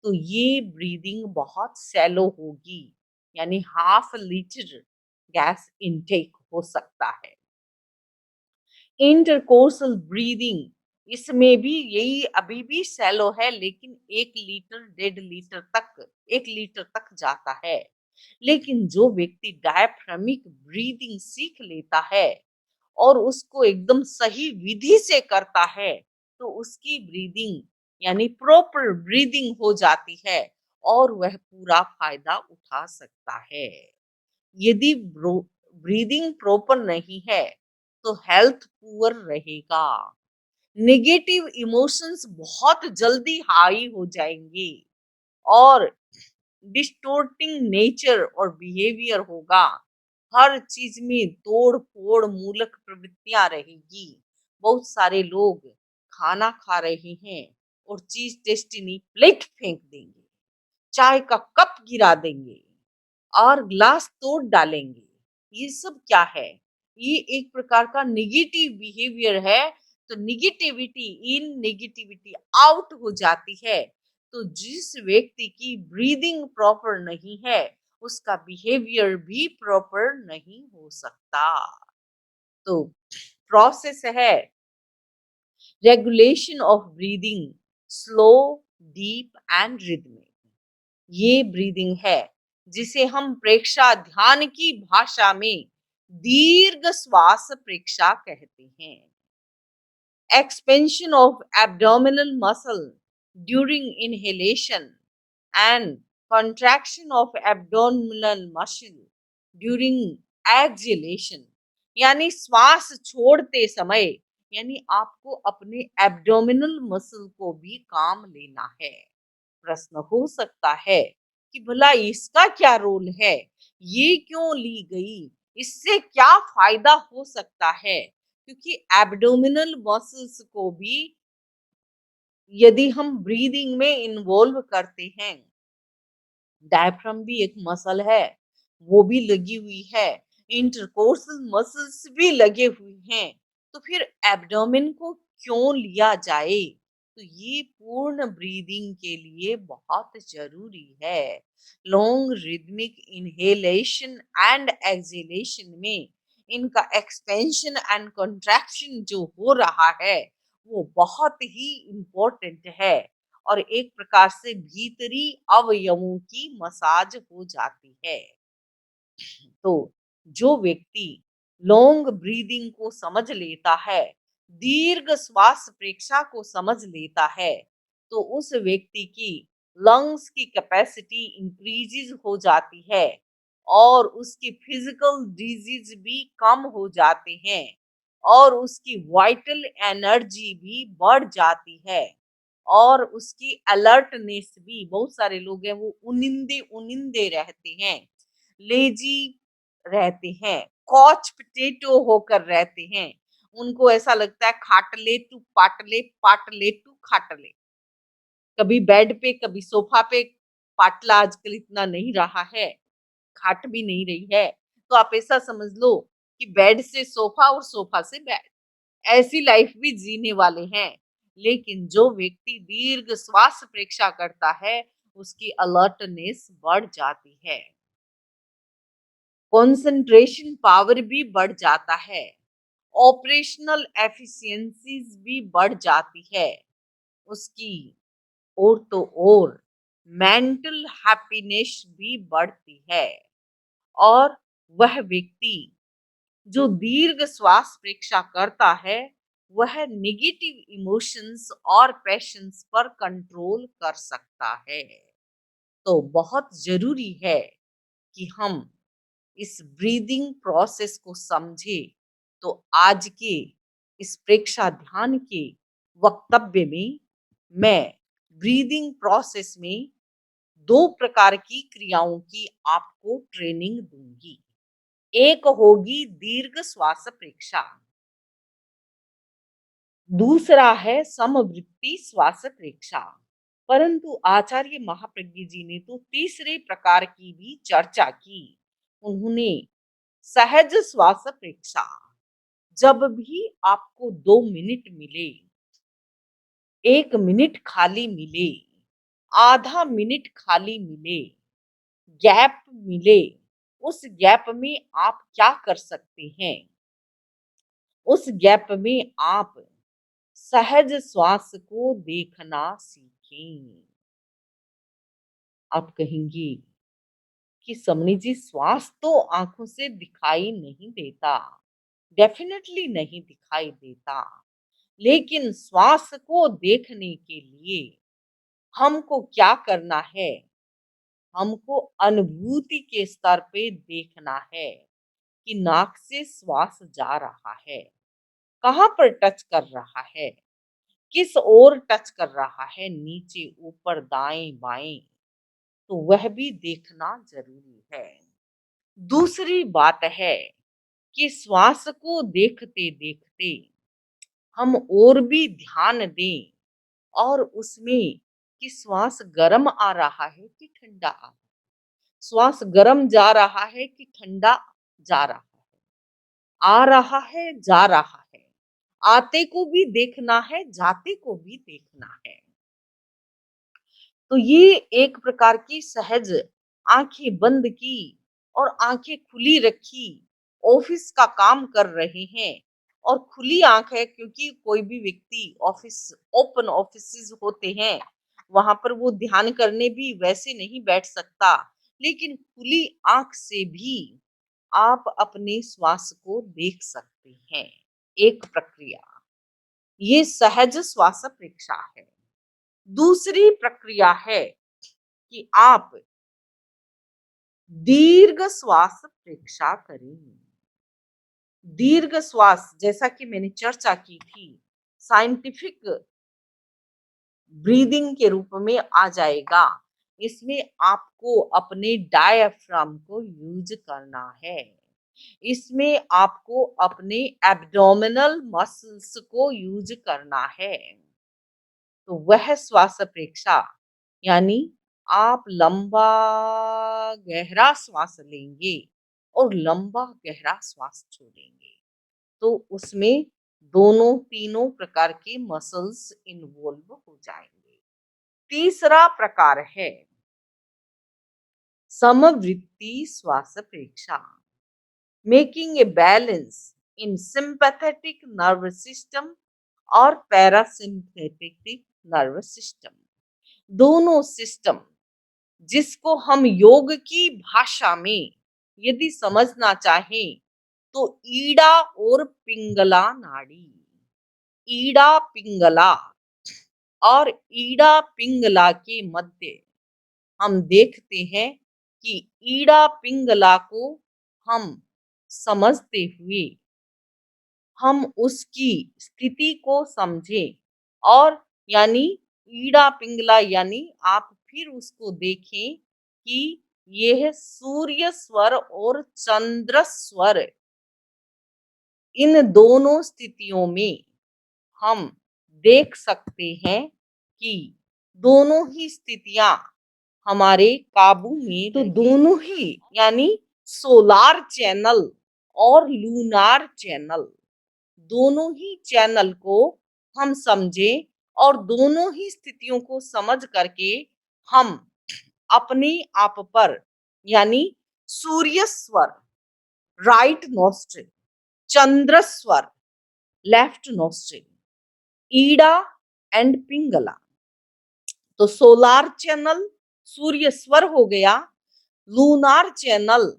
तो ये ब्रीदिंग बहुत सैलो होगी, यानी हाफ लीटर गैस इनटेक हो सकता है। इंटरकोर्सल ब्रीदिंग, इसमें भी यही अभी भी सैलो है, लेकिन 1 लीटर 1.5 लीटर तक, 1 लीटर तक जाता है। लेकिन जो व्यक्ति डायफ्रामिक ब्रीदिंग सीख लेता है और उसको एकदम सही विधि से करता है, तो उसकी ब्रीदिंग यानी प्रॉपर ब्रीदिंग हो जाती है, और वह पूरा फायदा उठा सकता है। यदि ब्रीदिंग प्रॉपर नहीं है, तो हेल्थ पुअर रहेगा, नेगेटिव इमोशंस बहुत जल्दी हाई हो जाएंगे, और डिस्टोर्टिंग नेचर और बिहेवियर होगा। हर चीज में तोड़ फोड़ मूलक प्रवृत्तियां रहेगी। बहुत सारे लोग खाना खा रहे हैं और चीज टेस्टी नहीं, प्लेट फेंक देंगे, चाय का कप गिरा देंगे और ग्लास तोड़ डालेंगे। ये सब क्या है? ये एक प्रकार का निगेटिव बिहेवियर है। तो निगेटिविटी इन, निगेटिविटी आउट हो जाती है। तो जिस व्यक्ति की ब्रीदिंग प्रॉपर नहीं है, उसका बिहेवियर भी प्रॉपर नहीं हो सकता। तो प्रोसेस है regulation of breathing, slow, deep and rhythmic. ये ब्रीदिंग है जिसे हम प्रेक्षा ध्यान की भाषा में दीर्घ श्वास प्रेक्षा कहते हैं। Expansion of abdominal muscle during inhalation and contraction of abdominal muscle during exhalation, यानी श्वास छोड़ते समय यानी आपको अपने एब्डोमिनल मसल को भी काम लेना है। प्रश्न हो सकता है कि भला इसका क्या रोल है? ये क्यों ली गई? इससे क्या फ़ायदा हो सकता है? क्योंकि एब्डोमिनल मसल्स को भी यदि हम ब्रीदिंग में इन्वॉल्व करते हैं, डायफ्राम भी एक मसल है, वो भी लगी हुई है, इंटरकोर्सल मसल्स भी लगे हुए हैं, तो फिर एब्डोमेन को क्यों लिया जाए? तो ये पूर्ण ब्रीदिंग के लिए बहुत ज़रूरी है। Long rhythmic inhalation and exhalation में इनका एक्सपेंशन एंड कंट्रैक्शन जो हो रहा है, वो बहुत ही इम्पोर्टेंट है। और एक प्रकार से भीतरी अवयवों की मसाज हो जाती है। तो जो व्यक्ति लॉन्ग ब्रीदिंग को समझ लेता है, दीर्घ श्वास प्रेक्षा को समझ लेता है, तो उस व्यक्ति की लंग्स की कैपेसिटी इंक्रीजेस हो जाती है और उसकी फिजिकल डिजीज भी कम हो जाते हैं और उसकी वाइटल एनर्जी भी बढ़ जाती है और उसकी अलर्टनेस भी, बहुत सारे लोग हैं वो उनिंदे उनिंदे रहते हैं, लेजी रहते हैं, कॉच पोटैटो होकर रहते हैं। उनको ऐसा लगता है खाट ले तू पाट ले, पाट ले तू खाट ले। कभी बेड पे, कभी सोफा पे। पाटला आजकल इतना नहीं रहा है, खाट भी नहीं रही है। तो आप ऐसा समझ लो कि बेड से सोफा और सोफा से बेड, ऐसी लाइफ भी जीने वाले हैं। लेकिन जो व्यक्ति दीर्घ श्वास प्रेक्षा करता है, उसकी अलर्टनेस बढ़ जाती है, कंसंट्रेशन पावर भी बढ़ जाता है, ऑपरेशनल एफिशिएंसीज भी बढ़ जाती है उसकी। और तो और मेंटल हैप्पीनेस भी बढ़ती है और वह व्यक्ति जो दीर्घ श्वास प्रेक्षा करता है, वह नेगेटिव इमोशंस और पैशंस पर कंट्रोल कर सकता है। तो बहुत जरूरी है कि हम इस ब्रीदिंग प्रोसेस को समझे। तो आज के इस प्रेक्षा ध्यान के वक्तव्य में मैं ब्रीदिंग प्रोसेस में दो प्रकार की क्रियाओं की आपको ट्रेनिंग दूंगी। एक होगी दीर्घ श्वास प्रेक्षा, दूसरा है समवृत्ति श्वास प्रेक्षा। परंतु आचार्य महाप्रज्ञ जी ने तो तीसरे प्रकार की भी चर्चा की। उन्होंने सहज श्वास प्रेक्षा, जब भी आपको 2 मिनट मिले, 1 मिनट खाली मिले, आधा मिनट खाली मिले, गैप मिले, उस गैप में आप क्या कर सकते हैं? उस गैप में आप सहज श्वास को देखना सीखें। आप कहेंगी कि समनी जी, श्वास तो आंखों से दिखाई नहीं देता, डेफिनेटली नहीं दिखाई देता, लेकिन श्वास को देखने के लिए हमको क्या करना है? हमको अनुभूति के स्तर पे देखना है कि नाक से श्वास जा रहा है, कहाँ पर टच कर रहा है, किस ओर टच कर रहा है, नीचे, ऊपर, दाएं, बाएं, तो वह भी देखना जरूरी है। दूसरी बात है कि श्वास को देखते देखते हम और भी ध्यान दें और उसमें कि श्वास गर्म आ रहा है कि ठंडा आ रहा है, श्वास गर्म जा रहा है कि ठंडा जा रहा है, आ रहा है, जा रहा है, आते को भी देखना है, जाते को भी देखना है। तो ये एक प्रकार की सहज आंखें बंद की और आंखें खुली रखी, ऑफिस का काम कर रहे हैं और खुली आंख है, क्योंकि कोई भी व्यक्ति ऑफिस, ओपन ऑफिसेज होते हैं, वहां पर वो ध्यान करने भी वैसे नहीं बैठ सकता, लेकिन खुली आंख से भी आप अपने श्वास को देख सकते हैं। एक प्रक्रिया, ये सहज श्वास परीक्षा है। दूसरी प्रक्रिया है कि आप दीर्घ श्वास परीक्षा करें। दीर्घ श्वास जैसा कि मैंने चर्चा की थी, साइंटिफिक ब्रीदिंग के रूप में आ जाएगा। इसमें आपको अपने डायफ्राम को यूज़ करना है। इसमें आपको अपने एब्डोमिनल मसल्स को यूज़ करना है। तो वह श्वास प्रेक्षा यानी आप लंबा गहरा श्वास लेंगे और लंबा गहरा श्वास छोड़ेंगे। तो उसमें दोनों तीनों प्रकार के मसल्स इन्वॉल्व हो जाएंगे। तीसरा प्रकार है समवृत्ति श्वास प्रेक्षा, making a balance in sympathetic nerve system और पैरासिम्पैथेटिक नर्व सिस्टम। दोनों सिस्टम जिसको हम योग की भाषा में यदि समझना चाहें तो ईड़ा और पिंगला नाड़ी, ईड़ा पिंगला और ईड़ा पिंगला के मध्य हम देखते हैं कि ईड़ा पिंगला को हम समझते हुए हम उसकी स्थिति को समझें और यानी ईड़ा पिंगला यानी आप फिर उसको देखें कि यह सूर्य स्वर और चंद्र स्वर इन दोनों स्थितियों में हम देख सकते हैं कि दोनों ही स्थितियां हमारे काबू में तो दोनों ही यानी सोलार चैनल और लूनार चैनल दोनों ही चैनल को हम समझें और दोनों ही स्थितियों को समझ करके हम अपने आप पर यानी सूर्य स्वर राइट नोस्ट्रिल, चंद्र स्वर left nostril, Ida and Pingala. तो सोलार चैनल सूर्य स्वर हो गया, लूनार चैनल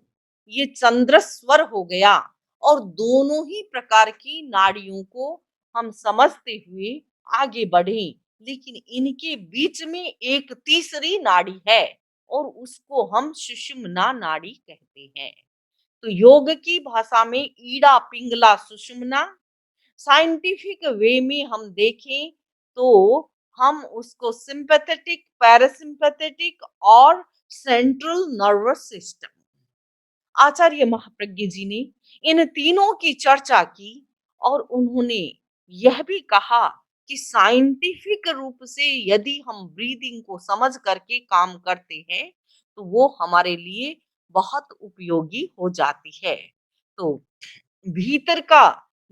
ये चंद्र स्वर हो गया और दोनों ही प्रकार की नाड़ियों को हम समझते हुए आगे बढ़े। लेकिन इनके बीच में एक तीसरी नाड़ी है और उसको हम सुषुम्ना नाड़ी कहते हैं। तो योग की भाषा में ईड़ा पिंगला सुषुम्ना, साइंटिफिक वे में हम देखें तो हम उसको सिंपैथेटिक, पैरासिम्पैथेटिक और central nervous system. Acharya Mahapragya जी ने इन तीनों की चर्चा की और उन्होंने यह भी कहा कि साइंटिफिक रूप से यदि हम ब्रीदिंग को समझ करके काम करते हैं तो वो हमारे लिए बहुत उपयोगी हो जाती है। तो भीतर का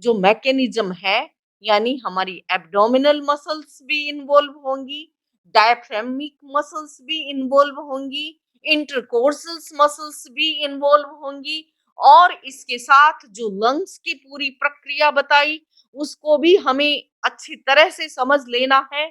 जो मैकेनिज्म है यानी हमारी एब्डोमिनल मसल्स भी इन्वॉल्व होंगी, डायफ्रामिक मसल्स भी इन्वॉल्व होंगी, इंटरकोर्सल्स मसल्स भी इन्वॉल्व होंगी और इसके साथ जो लंग्स की पूरी प्रक्रिया बताई उसको भी हमें अच्छी तरह से समझ लेना है।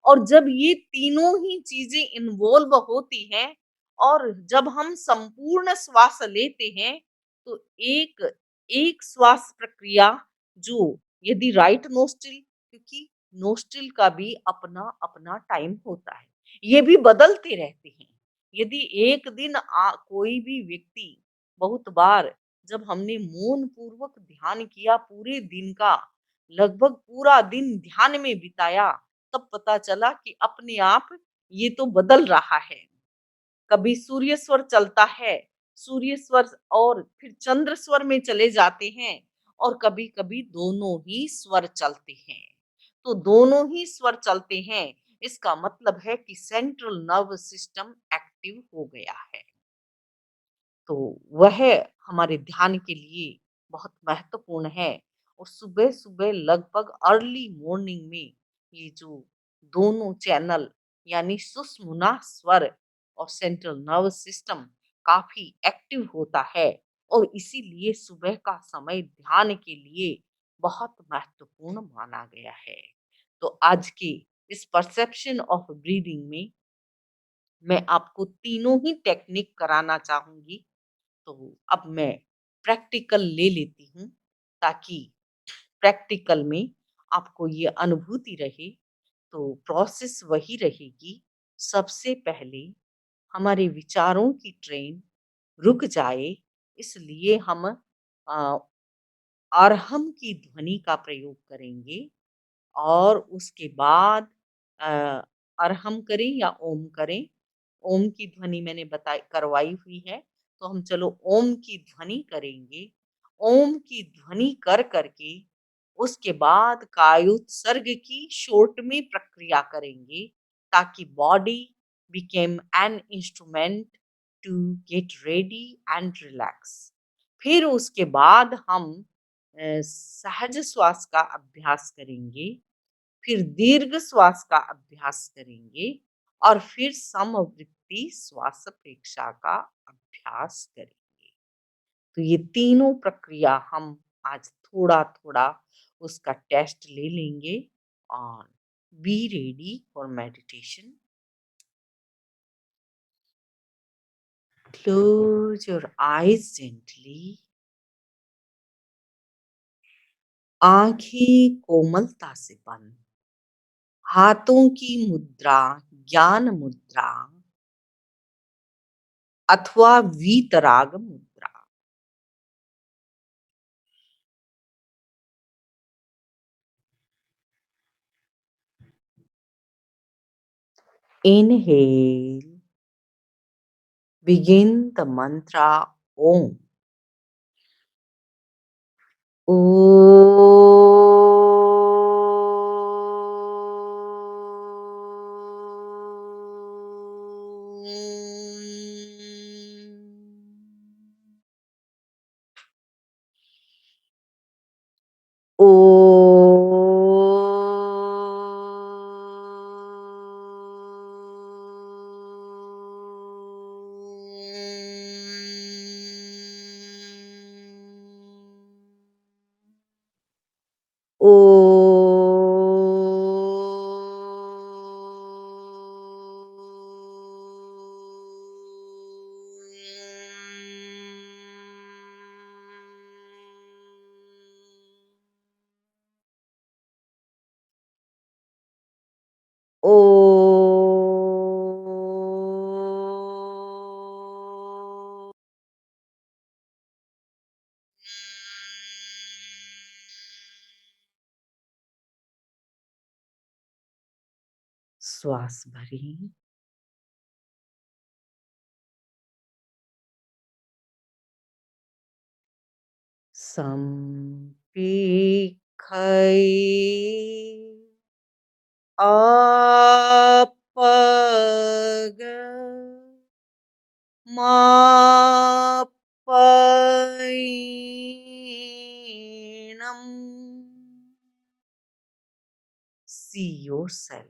और जब ये तीनों ही चीजें इन्वॉल्व होती हैं और जब हम संपूर्ण श्वास लेते हैं तो एक एक श्वास प्रक्रिया जो यदि राइट नोस्ट्रिल, क्योंकि नोस्ट्रिल का भी अपना अपना टाइम होता है, ये भी बदलते रहते हैं। यदि एक दिन कोई भी व्यक्ति बहुत बार जब हमने मौन पूर्वक ध्यान किया पूरे दिन का लगभग पूरा दिन ध्यान में बिताया तब पता चला कि अपने आप ये तो बदल रहा है। कभी सूर्य स्वर चलता है, सूर्य स्वर और फिर चंद्र स्वर में चले जाते हैं और कभी-कभी दोनों ही स्वर चलते हैं। तो दोनों ही स्वर चलते हैं, इसका मतलब है कि सेंट्रल नर्व सिस्टम एक्टिव हो गया है। तो वह हमारे ध्यान के लिए बहुत महत्वपूर्ण है और सुबह-सुबह लगभग अर्ली मॉर्निंग में ये जो दोनों चैनल यानी सुषुम्ना स्वर और सेंट्रल नर्वस सिस्टम काफी एक्टिव होता है और इसीलिए सुबह का समय ध्यान के लिए बहुत महत्वपूर्ण माना गया है। तो आज की इस परसेप्शन ऑफ ब्रीदिंग में मैं आपको तीनों ही टेक्निक कराना चाहूंगी। तो अब मैं प्रैक्टिकल ले लेती हूँ ताकि प्रैक्टिकल में आपको ये अनुभूति रहे। तो प्रोसेस वही रहेगी। सबसे पहले हमारे विचारों की ट्रेन रुक जाए इसलिए हम अर्हम की ध्वनि का प्रयोग करेंगे और उसके बाद अ, अर्हम करें या ओम करें। ओम की ध्वनि मैंने बताई करवाई हुई है, तो हम चलो ओम की ध्वनि करेंगे। ओम की ध्वनि कर के उसके बाद कायोत्सर्ग की शॉर्ट में प्रक्रिया करेंगे ताकि body became an instrument to get ready and relax. फिर उसके बाद हम सहज श्वास का अभ्यास करेंगे, फिर दीर्घ श्वास का अभ्यास करेंगे और फिर समवृत्ति श्वास प्रेक्षा का अभ्यास करेंगे। तो ये तीनों प्रक्रिया हम आज थोड़ा-थोड़ा उसका टेस्ट ले लेंगे और be ready for meditation. Close your eyes gently. आंखें कोमलता से बंद। हाथों की मुद्रा ज्ञान मुद्रा अथवा वीतराग मुद्रा। Inhale, begin the mantra Om. श्वास भरें। संपेखै अपग मापैणम्। See yourself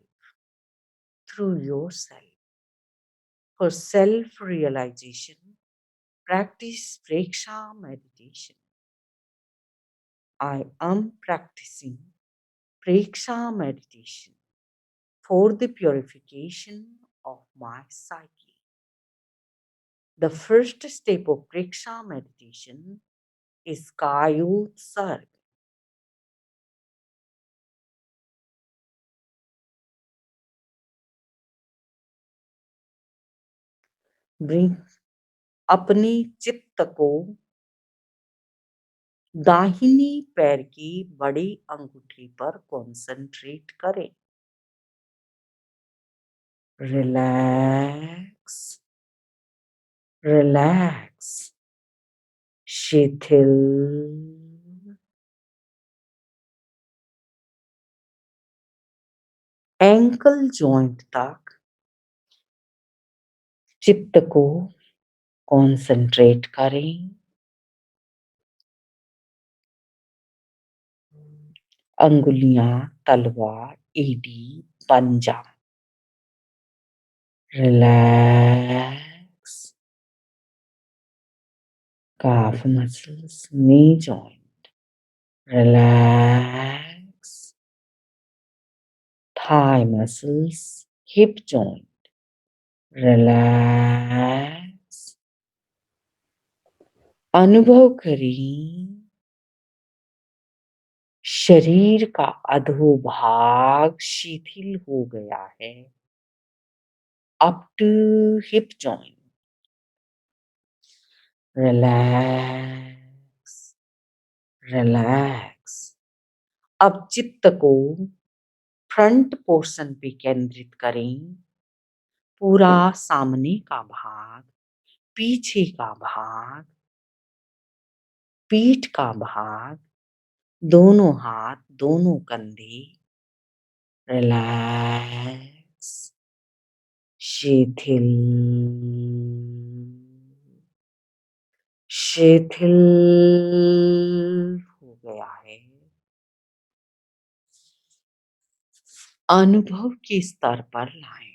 through yourself. For self-realization, practice Preksha meditation. I am practicing Preksha meditation for the purification of my psyche. The first step of Preksha meditation is Kayotsarg. Bring अपने चित्त को दाहिनी पैर की बड़ी अंगूठी पर कॉन्सेंट्रेट करें। रिलैक्स, रिलैक्स, शिथिल। एंकल जॉइंट तक चित्त को कॉन्सेंट्रेट करें। अंगुलियां, तलवार, एडी, पंजा। Relax, calf muscles, knee joint. Relax, thigh muscles, hip joint. Relax, अनुभव करें शरीर का अधोभाग शिथिल हो गया है। Up to hip joint. Relax, relax. अब चित्त को फ्रंट पोर्शन पे केंद्रित करें। पूरा सामने का भाग, पीछे का भाग, पीठ का भाग, दोनों हाथ, दोनों कंधे रिलैक्स, शिथिल, शिथिल हो गया है। अनुभव के स्तर पर लाएं।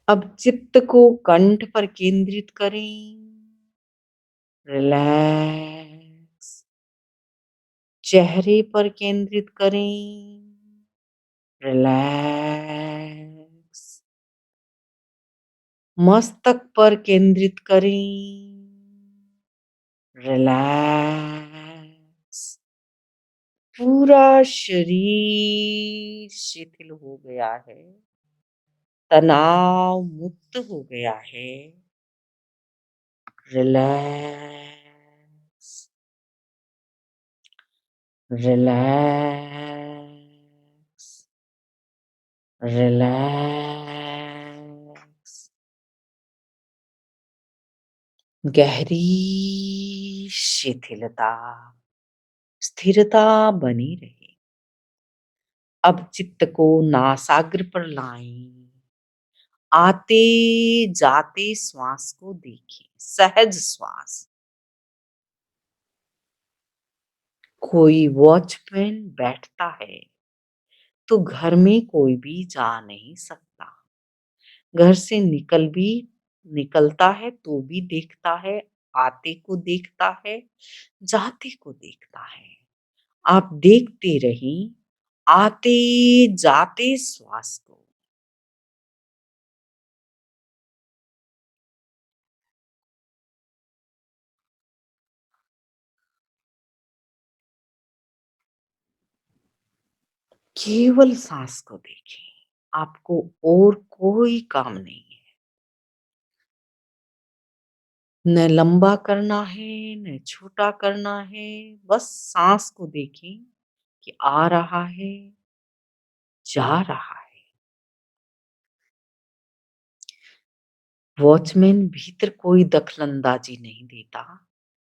अब चित्त को कंठ पर केंद्रित करें। रिलैक्स। चेहरे पर केंद्रित करें। रिलैक्स। मस्तक पर केंद्रित करें। रिलैक्स। पूरा शरीर शिथिल हो गया है, तनाव मुक्त हो गया है। Relax, relax, relax. गहरी शिथिलता, स्थिरता बनी रहे। अब चित्त को नासाग्र पर लाएं। आते जाते श्वास को देखें, सहज श्वास। कोई वॉचमैन बैठता है तो घर में कोई भी जा नहीं सकता। घर से निकलता है तो भी देखता है, आते को देखता है, जाते को देखता है। आप देखते रहिए आते जाते श्वास को। केवल सांस को देखें, आपको और कोई काम नहीं है। न लंबा करना है न छोटा करना है, बस सांस को देखें कि आ रहा है, जा रहा है। वॉचमैन भीतर कोई दखलंदाजी नहीं देता,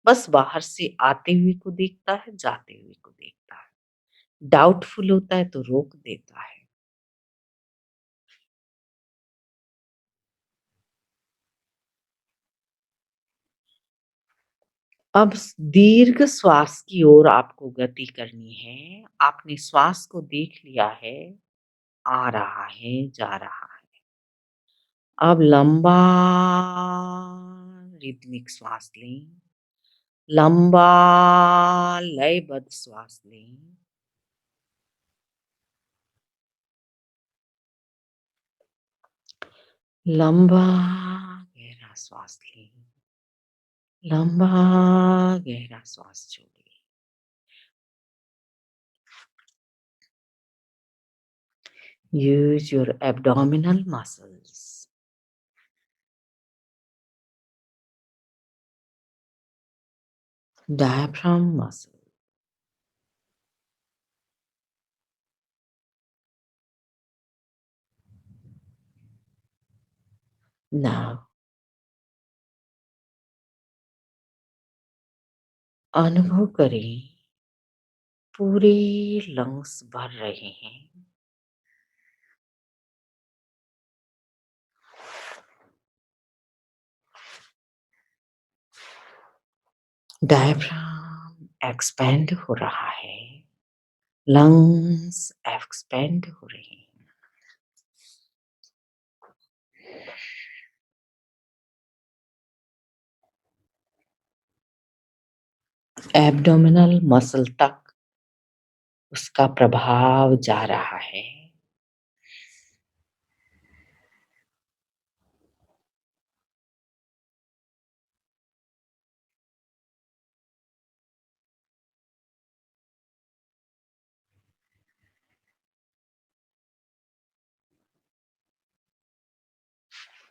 बस बाहर से आते हुए को देखता है, जाते हुए को देखता है। डाउटफुल होता है तो रोक देता है। अब दीर्घ श्वास की ओर आपको गति करनी है। आपने श्वास को देख लिया है, आ रहा है, जा रहा है। अब लंबा रिदमिक श्वास लें, लंबा लयबद्ध श्वास लें। लंबा गहरा श्वास लें, लंबा गहरा श्वास छोड़ें। Use your abdominal muscles. Diaphragm muscle. Now, अनुभव करें पूरे लंग्स भर रहे हैं। डायफ्राम एक्सपेंड हो रहा है, लंग्स एक्सपेंड हो रहे हैं। एब्डोमिनल मसल तक उसका प्रभाव जा रहा है।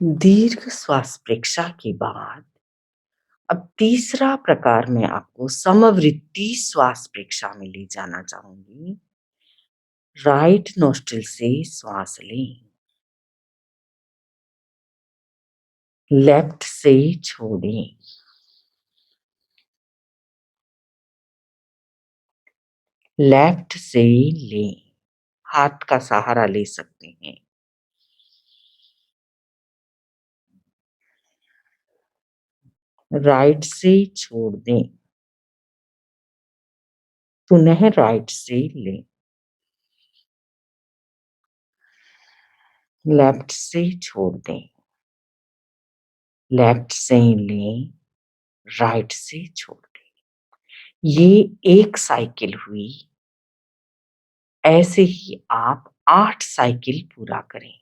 दीर्घ श्वास परीक्षा के बाद अब तीसरा प्रकार मैं आपको समवृत्ति श्वास परीक्षा में ले जाना चाहूंगी। राइट नोस्ट्रिल से श्वास लें, लेफ्ट से छोड़ें। लेफ्ट से लें, हाथ का सहारा ले सकते हैं। राइट से छोड़ दें, पुनः राइट से लें। लेफ्ट से छोड़ दें, लेफ्ट से लें, राइट से छोड़ दें। ये एक साइकिल हुई। ऐसे ही आप 8 साइकिल पूरा करें।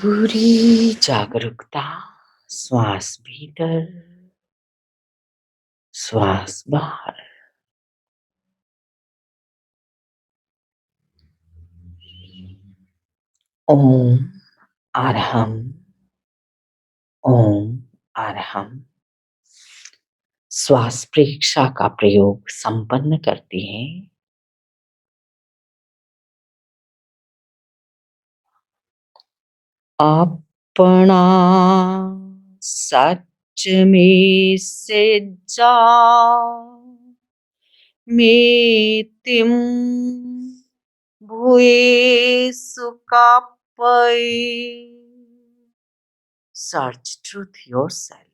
पूरी जागरूकता, श्वास भीतर, श्वास बाहर। ओम अरहम, ओम अरहम। श्वास प्रेक्षा का प्रयोग संपन्न करते हैं। अपना सच में सिजा में तिम भुए सुकापय। Search truth yourself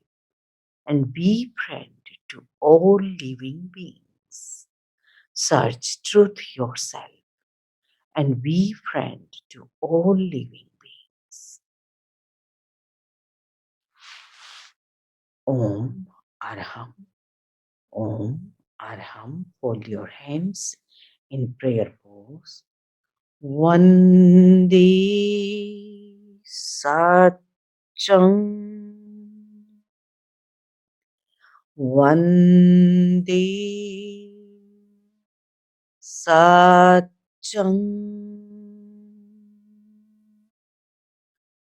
and be friend to all living beings. Search truth yourself and be friend to all living beings. Om Arham, Om Arham. Hold your hands in prayer pose. Vande Sat Vande Satchang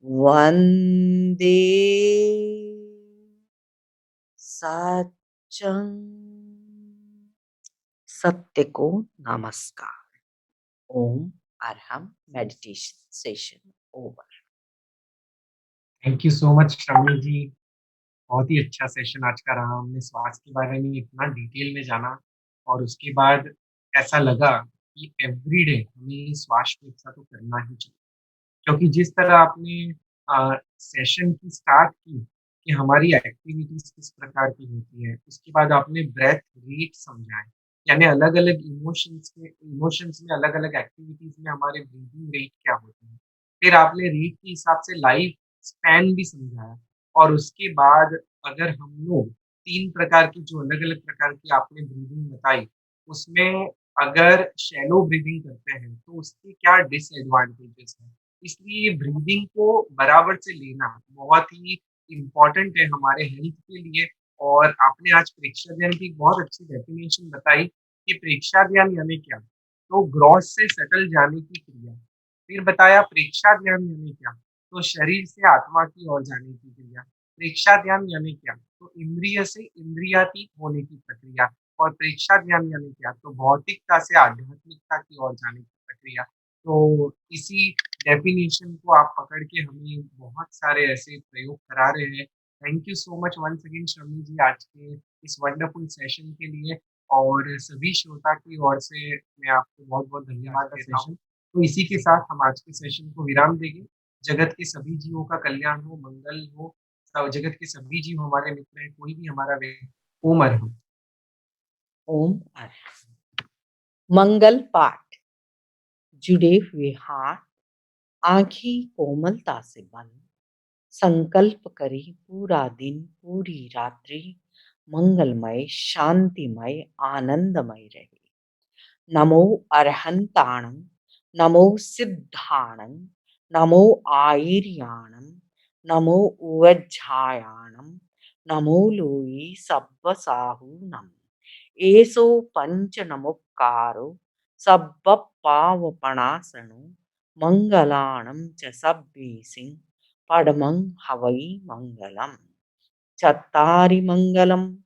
Vande Satchang। सत्य को नमस्कार। ओम अरहम। Meditation session over. Thank you so much Shammi ji. बहुत ही अच्छा session आज का रहा। हमने श्वास के बारे में इतना डिटेल में जाना और उसके बाद ऐसा लगा कि एवरीडे हमें श्वास परीक्षा तो करना ही चाहिए। क्योंकि जिस तरह आपने सेशन की स्टार्ट की कि हमारी एक्टिविटीज किस प्रकार की होती है, उसके बाद आपने ब्रेथ रेट समझाए, यानी अलग अलग इमोशंस में अलग अलग एक्टिविटीज में हमारे ब्रीदिंग रेट क्या होते हैं। फिर आपने रेट के हिसाब से लाइफ स्पैन भी समझाया। और उसके बाद अगर हम लोग 3 प्रकार की जो अलग अलग प्रकार की आपने ब्रीदिंग बताई, उसमें अगर शैलो ब्रीदिंग करते हैं तो उसके क्या डिसएडवांटेजेस हैं। इसलिए ब्रीदिंग को बराबर से लेना बहुत ही इम्पोर्टेंट है हमारे हेल्थ के लिए। और आपने आज प्रेक्षा ध्यान की एक बहुत अच्छी डेफिनेशन बताई कि प्रेक्षा ध्यान यानी क्या। तो ग्रॉस से सटल जाने की क्रिया। फिर बताया प्रेक्षा ध्यान यानी क्या, तो शरीर से आत्मा की ओर जाने की क्रिया। प्रेक्षा ध्यान यानी क्या, तो इंद्रिय से इंद्रियातीत होने की प्रक्रिया। और प्रेक्षा ध्यान यानी क्या, तो भौतिकता से आध्यात्मिकता की ओर जाने की प्रक्रिया। तो इसी डेफिनेशन को आप पकड़ के हमें बहुत सारे ऐसे प्रयोग करा रहे हैं। Thank you so much once again Shami ji आज के इस वंडरफुल सेशन के लिए। और सभी श्रोता की ओर से मैं आपको बहुत-बहुत धन्यवाद देता हूँ। तो इसी के साथ हम आज के सेशन को विराम देंगे। जगत के सभी जीवों का कल्याण हो, मंगल हो। जगत के सभी जीव हमारे मित्र हैं, कोई भी हमारा ओम अरहम। ओम अरहम। मंगल पाठ। जुड़े हुए हाथ, आंखें कोमलता से बंद, संकल्प करें पूरा दिन पूरी रात्रि मंगलमय, शांतिमय, आनंदमय रहे। नमो अर्हन्ताणं, नमो सिद्धाणं, नमो आयर्याणं, नमो उवज्झायाणं, नमो लोये सब्बसाहूनम्। एषो पञ्चनमोक्कारो सब्बपावपणासनो मङ्गलाणं च सब्बेसिं पडमं हवै मङ्गलम्। चत्तारि मङ्गलम्,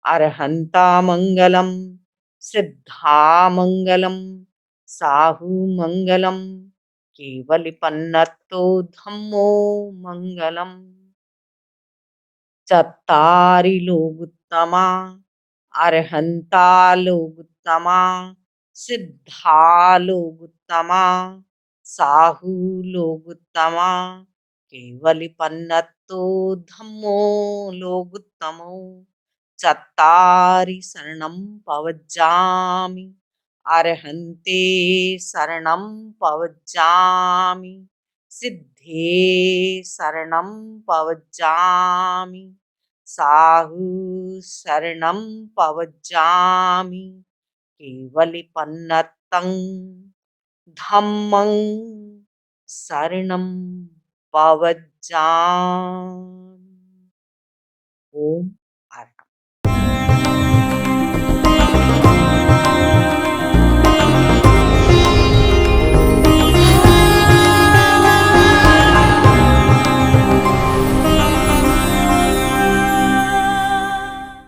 अर्हन्तामङ्गलं, सिद्धामङ्गलं, साहुमङ्गलं, केवलिपन्नतो धम्मो मङ्गलम्। चत्तारि लोगुत्तमा, अर्हन्ता लोगुत्तमा, सिद्धा लोगुत्तमा, साहु लोगुत्तमा, केवलिपन्नतो धम्मो लोगुत्तमो। चत्तारि शरणं पवज्जामि, अर्हन्ते शरणं पवज्जामि, सिद्धे शरणं पवज्जामि, साहु शरणं पवज्जामि, केवलिपन्नतं धम्मं शरणं पवज्जामि। ओम